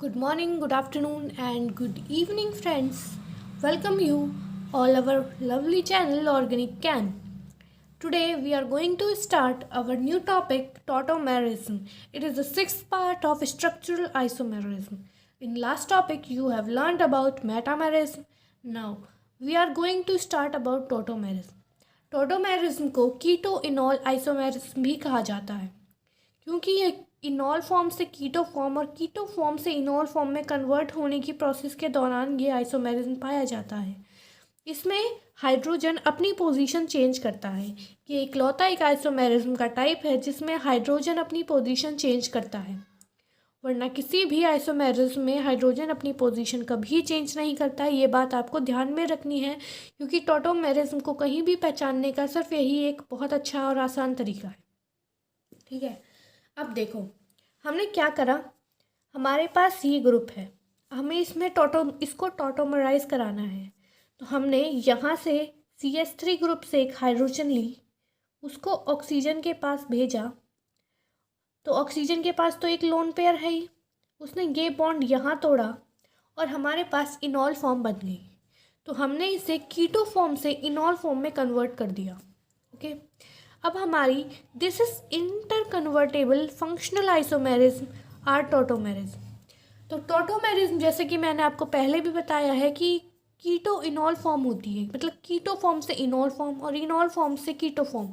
Good morning, good afternoon, and good evening, friends. Welcome you all our lovely channel Organic Can. Today we are going to start our new topic tautomerism. It is the sixth part of structural isomerism. In last topic you have learned about metamerism. Now we are going to start about tautomerism. Tautomerism को कीटो इनॉल isomerism भी कहा जाता है क्योंकि ये इनॉल form से कीटो form और कीटो form से इनॉल फॉर्म में कन्वर्ट होने की प्रोसेस के दौरान ये आइसोमेरिज्म पाया जाता है। इसमें हाइड्रोजन अपनी पोजीशन चेंज करता है। ये इकलौता एक आइसोमेरिज्म का टाइप है जिसमें हाइड्रोजन अपनी पोजीशन चेंज करता है, वरना किसी भी आइसोमेरिज्म में हाइड्रोजन अपनी पोजीशन कभी चेंज नहीं करता है। ये बात आपको ध्यान में रखनी है क्योंकि टॉटोमेरिज्म को कहीं भी पहचानने का सिर्फ यही एक बहुत अच्छा और आसान तरीका है। ठीक है, अब देखो हमने क्या करा। हमारे पास ये ग्रुप है, हमें इसको टॉटोमराइज कराना है। तो हमने यहाँ से CH3 ग्रुप से एक हाइड्रोजन ली, उसको ऑक्सीजन के पास भेजा। तो ऑक्सीजन के पास तो एक लोन पेयर है ही, उसने ये बॉन्ड यहाँ तोड़ा और हमारे पास इनॉल फॉर्म बन गई। तो हमने इसे कीटो फॉर्म से इनॉल फॉर्म में कन्वर्ट कर दिया। ओके, अब हमारी this is inter convertible functional isomerism or tautomerism. तो टॉटोमेरिज्म जैसे कि मैंने आपको पहले भी बताया है कि कीटो इनॉल फॉर्म होती है, मतलब कीटो फॉर्म से इनॉल फॉर्म और इनॉल फॉर्म से कीटो फॉर्म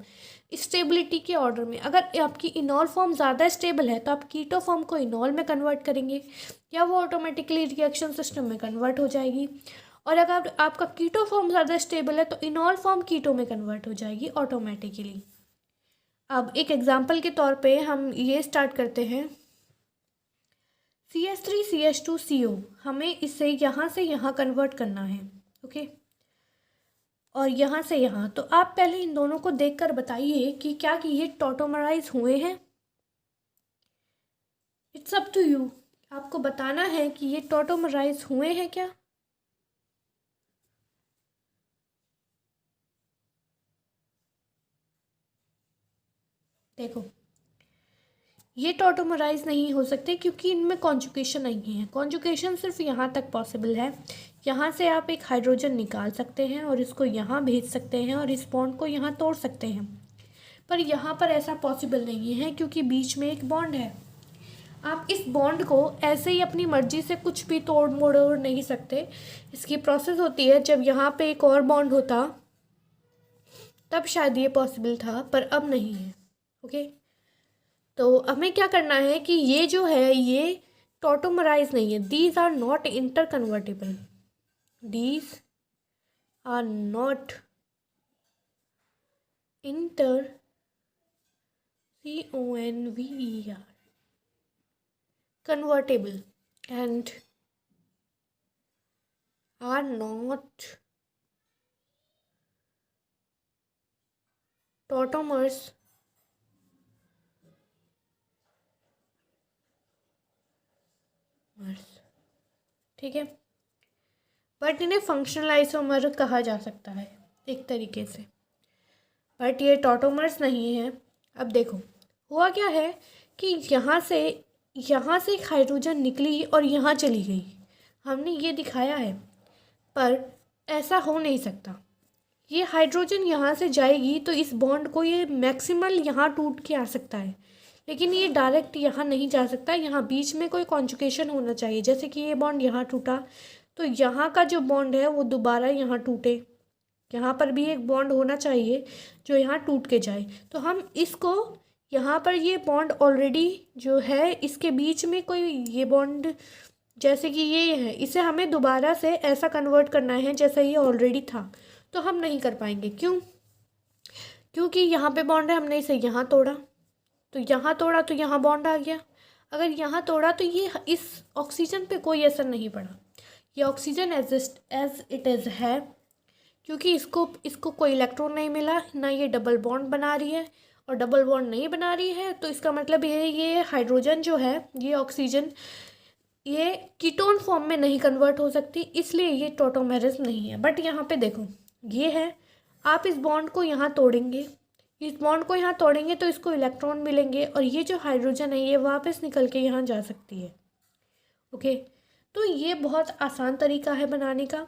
स्टेबिलिटी के ऑर्डर में। अगर आपकी इनॉल फॉर्म ज़्यादा स्टेबल है तो आप कीटो फॉर्म को इनॉल में कन्वर्ट करेंगे या वो ऑटोमेटिकली रिएक्शन सिस्टम में कन्वर्ट हो जाएगी। और अगर आपका कीटो फॉर्म ज़्यादा स्टेबल है तो इनॉल फॉर्म कीटो में कन्वर्ट हो जाएगी ऑटोमेटिकली। अब एक एग्जाम्पल के तौर पे हम ये स्टार्ट करते हैं। CH3CH2CO, हमें इसे यहाँ से यहाँ कन्वर्ट करना है। ओके, और यहाँ से यहाँ। तो आप पहले इन दोनों को देखकर बताइए कि क्या कि ये टॉटोमराइज हुए हैं। इट्स अप टू यू, आपको बताना है कि ये टॉटोमराइज हुए हैं क्या। देखो ये टॉटोमराइज नहीं हो सकते क्योंकि इनमें कॉन्जुगेशन नहीं है। कॉन्जुगेशन सिर्फ यहाँ तक पॉसिबल है। यहाँ से आप एक हाइड्रोजन निकाल सकते हैं और इसको यहाँ भेज सकते हैं और इस बॉन्ड को यहाँ तोड़ सकते हैं, पर यहाँ पर ऐसा पॉसिबल नहीं है क्योंकि बीच में एक बॉन्ड है। आप इस बॉन्ड को ऐसे ही अपनी मर्जी से कुछ भी तोड़ मोड़ नहीं सकते। इसकी प्रोसेस होती है, जब यहाँ पे एक और बॉन्ड होता तब शायद ये पॉसिबल था, पर अब नहीं है। ओके, तो हमें क्या करना है कि ये जो है ये टॉटोमराइज नहीं है। These are not inter convertible, these are not inter CONVER convertible and are not tautomers ठीक है, बट इन्हें फंक्शनल आइसोमर कहा जा सकता है एक तरीके से, बट ये टॉटोमर्स नहीं है। अब देखो हुआ क्या है कि यहाँ से एक हाइड्रोजन निकली और यहाँ चली गई। हमने ये दिखाया है, पर ऐसा हो नहीं सकता। ये हाइड्रोजन यहाँ से जाएगी तो इस बॉन्ड को ये मैक्सिमल यहाँ टूट के आ सकता है, लेकिन ये डायरेक्ट यहाँ नहीं जा सकता। यहाँ बीच में कोई कॉन्जुगेशन होना चाहिए। जैसे कि ये बॉन्ड यहाँ टूटा तो यहाँ का जो बॉन्ड है वो दोबारा यहाँ टूटे। यहाँ पर भी एक बॉन्ड होना चाहिए जो यहाँ टूट के जाए। तो हम इसको यहाँ पर ये बॉन्ड ऑलरेडी जो है इसके बीच में कोई ये बॉन्ड जैसे कि ये है, इसे हमें दोबारा से ऐसा कन्वर्ट करना है जैसा ये ऑलरेडी था। तो हम नहीं कर पाएंगे। क्यों? क्योंकि यहाँ पे बॉन्ड है, हमने इसे यहाँ तोड़ा तो यहाँ बॉन्ड आ गया। अगर यहाँ तोड़ा तो ये इस ऑक्सीजन पे कोई असर नहीं पड़ा। ये ऑक्सीजन एज इट इज़ है क्योंकि इसको कोई इलेक्ट्रॉन नहीं मिला, ना ये डबल बॉन्ड बना रही है। और डबल बॉन्ड नहीं बना रही है तो इसका मतलब ये हाइड्रोजन जो है, ये ऑक्सीजन, ये कीटोन फॉर्म में नहीं कन्वर्ट हो सकती, इसलिए ये टॉटोमेरिज्म नहीं है। बट यहाँ पे देखो ये है, आप इस बॉन्ड को यहाँ तोड़ेंगे, तो इसको इलेक्ट्रॉन मिलेंगे और ये जो हाइड्रोजन है ये वापस निकल के यहाँ जा सकती है। ओके, तो ये बहुत आसान तरीका है बनाने का।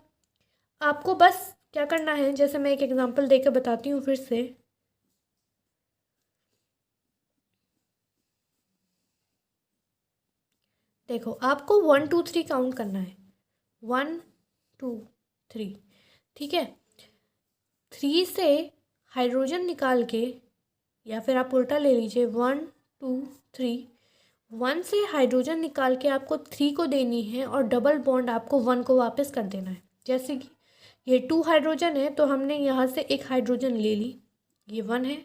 आपको बस क्या करना है, जैसे मैं एक एग्जांपल देकर बताती हूँ फिर से। देखो, आपको 1 2 3 काउंट करना है, 1 2 3, ठीक है। 3 से हाइड्रोजन निकाल के, या फिर आप उल्टा ले लीजिए, 1 2 3, 1 से हाइड्रोजन निकाल के आपको 3 को देनी है और डबल बॉन्ड आपको 1 को वापस कर देना है। जैसे कि ये 2 हाइड्रोजन है तो हमने यहाँ से एक हाइड्रोजन ले ली, ये 1 है।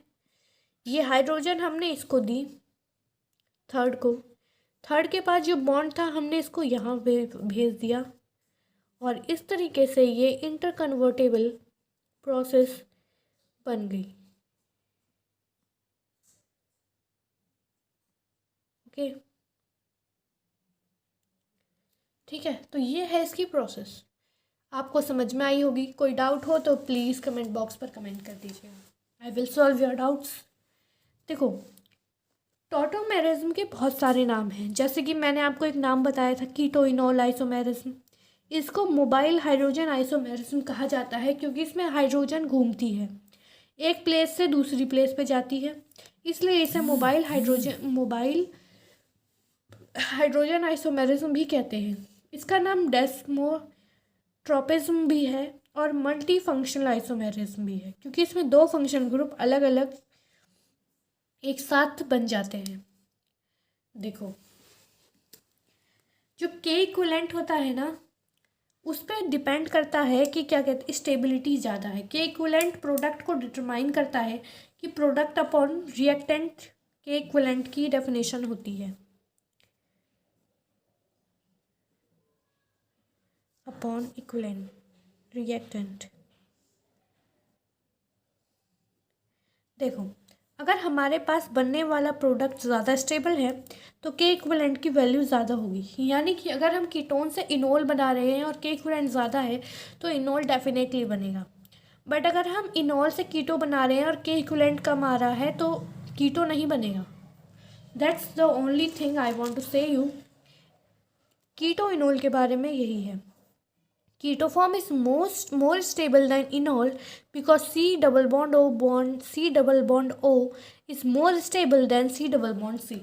ये हाइड्रोजन हमने इसको दी, थर्ड को। थर्ड के पास जो बॉन्ड था हमने इसको यहाँ भेज दिया, और इस तरीके से ये इंटरकन्वर्टेबल प्रोसेस बन गई। ओके, ठीक है, तो ये है इसकी प्रोसेस। आपको समझ में आई होगी। कोई डाउट हो तो प्लीज़ कमेंट बॉक्स पर कमेंट कर दीजिएगा, I will solve your doubts. देखो, टॉटोमेरिज्म के बहुत सारे नाम हैं, जैसे कि मैंने आपको एक नाम बताया था, कीटो इनोल आइसोमेरिज्म। इसको मोबाइल हाइड्रोजन आइसोमेरिज्म कहा जाता है, क्योंकि इसमें हाइड्रोजन घूमती है, एक प्लेस से दूसरी प्लेस पे जाती है, इसलिए इसे मोबाइल हाइड्रोजन आइसोमेरिज्म भी कहते हैं। इसका नाम डेस्मोट्रोपिज्म भी है और मल्टी फंक्शनल आइसोमेरिज्म भी है, क्योंकि इसमें 2 फंक्शन ग्रुप अलग अलग एक साथ बन जाते हैं। देखो, जो के इक्विवेलेंट होता है ना, उस पर डिपेंड करता है कि क्या कहते हैं, स्टेबिलिटी ज़्यादा है। के इक्विवेलेंट प्रोडक्ट को डिटरमाइन करता है कि प्रोडक्ट अपॉन रिएक्टेंट के इक्विवेलेंट की डेफिनेशन होती है, अपॉन इक्विवेलेंट रिएक्टेंट। देखो, अगर हमारे पास बनने वाला प्रोडक्ट ज़्यादा स्टेबल है तो के इक्विवेलेंट की वैल्यू ज़्यादा होगी। यानी कि अगर हम कीटोन से इनोल बना रहे हैं और के इक्विवेलेंट ज़्यादा है तो इनोल डेफिनेटली बनेगा। बट अगर हम इनोल से कीटो बना रहे हैं और के इक्विवेलेंट कम आ रहा है तो कीटो नहीं बनेगा। That's the only thing I want to say you. Keto enol के बारे में यही है। Keto form is more stable than enol because C double bond O is more stable than C double bond C.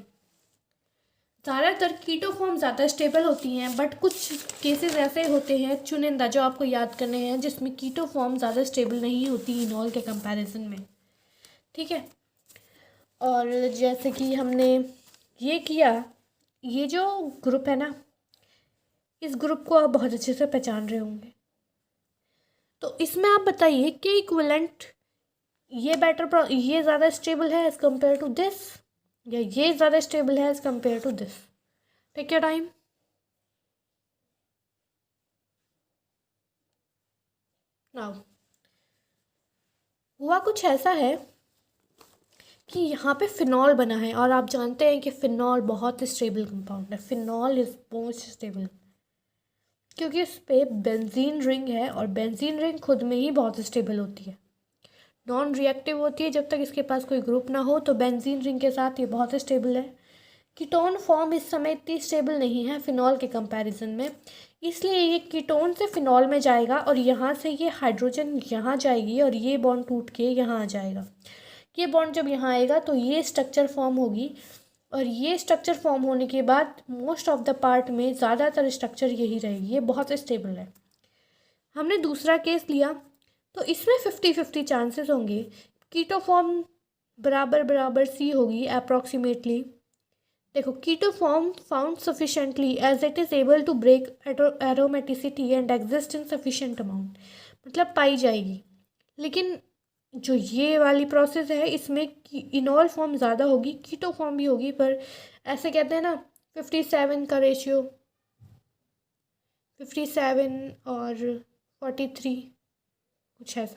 ज़्यादातर कीटो form ज़्यादा stable होती हैं, but कुछ केसेस ऐसे होते हैं चुनिंदा जो आपको याद करने हैं जिसमें कीटो फॉर्म ज़्यादा स्टेबल नहीं होती इनॉल के कंपैरिजन में, ठीक है। और जैसे कि हमने ये किया, ये जो ग्रुप है ना, इस ग्रुप को आप बहुत अच्छे से पहचान रहे होंगे। तो इसमें आप बताइए कि इक्विवेलेंट ये ज़्यादा स्टेबल है एज़ कम्पेयर टू दिस, या ये ज़्यादा स्टेबल है as compare to this. Take your time. Now हुआ कुछ ऐसा है कि यहाँ पे फिनॉल बना है, और आप जानते हैं कि फिनॉल बहुत स्टेबल कंपाउंड है। फिनॉल इज़ मोस्ट स्टेबल क्योंकि इस पर बेंजीन रिंग है, और बेंजीन रिंग खुद में ही बहुत स्टेबल होती है, नॉन रिएक्टिव होती है। जब तक इसके पास कोई ग्रुप ना हो तो बेंजीन रिंग के साथ ये बहुत स्टेबल है। कीटोन फॉर्म इस समय इतनी स्टेबल नहीं है फिनॉल के कंपैरिजन में, इसलिए ये कीटोन से फिनॉल में जाएगा और यहाँ से ये हाइड्रोजन यहाँ जाएगी और ये बॉन्ड टूट के यहाँ आ जाएगा। ये बॉन्ड जब यहाँ आएगा तो ये स्ट्रक्चर फॉर्म होगी, और ये स्ट्रक्चर फॉर्म होने के बाद मोस्ट ऑफ द पार्ट में ज़्यादातर स्ट्रक्चर यही रहेगी, ये बहुत स्टेबल है। हमने दूसरा केस लिया तो इसमें 50-50 चांसेस होंगे, कीटो फॉर्म बराबर बराबर सी होगी अप्रॉक्सीमेटली। देखो, keto form found sufficiently as it is able to break aromaticity and exist in sufficient amount, मतलब पाई जाएगी। लेकिन जो ये वाली प्रोसेस है इसमें इनॉल फॉर्म ज़्यादा होगी, कीटो फॉर्म भी होगी, पर ऐसे कहते हैं ना 57 का रेशियो, 57 और 43 कुछ ऐसा।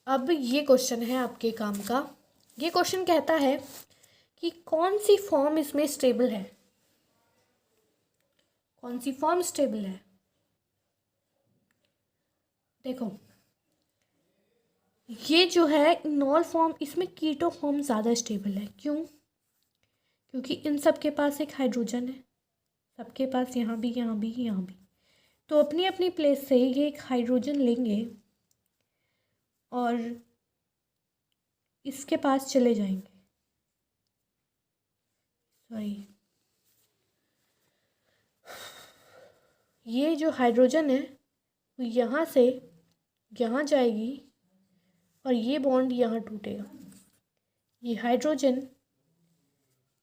अब ये क्वेश्चन है आपके काम का। ये क्वेश्चन कहता है कि कौन सी फॉर्म इसमें स्टेबल है, कौन सी फॉर्म स्टेबल है। देखो, ये जो है इनॉल फॉर्म, इसमें कीटो फॉर्म ज़्यादा स्टेबल है। क्यों? क्योंकि इन सब के पास एक हाइड्रोजन है, सबके पास यहाँ भी, यहाँ भी, यहाँ भी। तो अपनी अपनी प्लेस से ये एक हाइड्रोजन लेंगे और इसके पास चले जाएंगे। सॉरी, ये जो हाइड्रोजन है वो यहाँ से यहाँ जाएगी और ये बॉन्ड यहाँ टूटेगा। ये हाइड्रोजन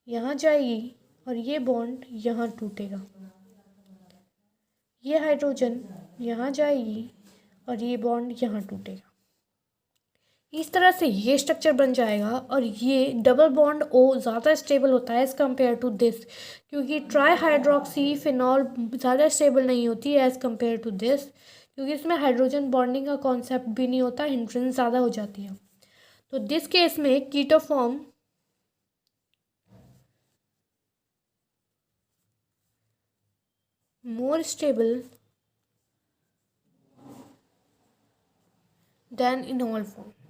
यहाँ जाएगी और ये बॉन्ड यहाँ टूटेगा। ये हाइड्रोजन यहाँ जाएगी और ये बॉन्ड यहाँ टूटेगा। इस तरह से ये स्ट्रक्चर बन जाएगा। और ये डबल बॉन्ड ओ ज़्यादा स्टेबल होता है एज़ कम्पेयर टू दिस, क्योंकि ट्राई हाइड्रोक्सी फिनॉल ज़्यादा स्टेबल नहीं होती है एज़ कम्पेयर टू दिस, क्योंकि इसमें हाइड्रोजन बॉन्डिंग का कॉन्सेप्ट भी नहीं होता, हिंड्रेंस ज़्यादा हो जाती है। तो दिस केस में keto form more stable than in all form.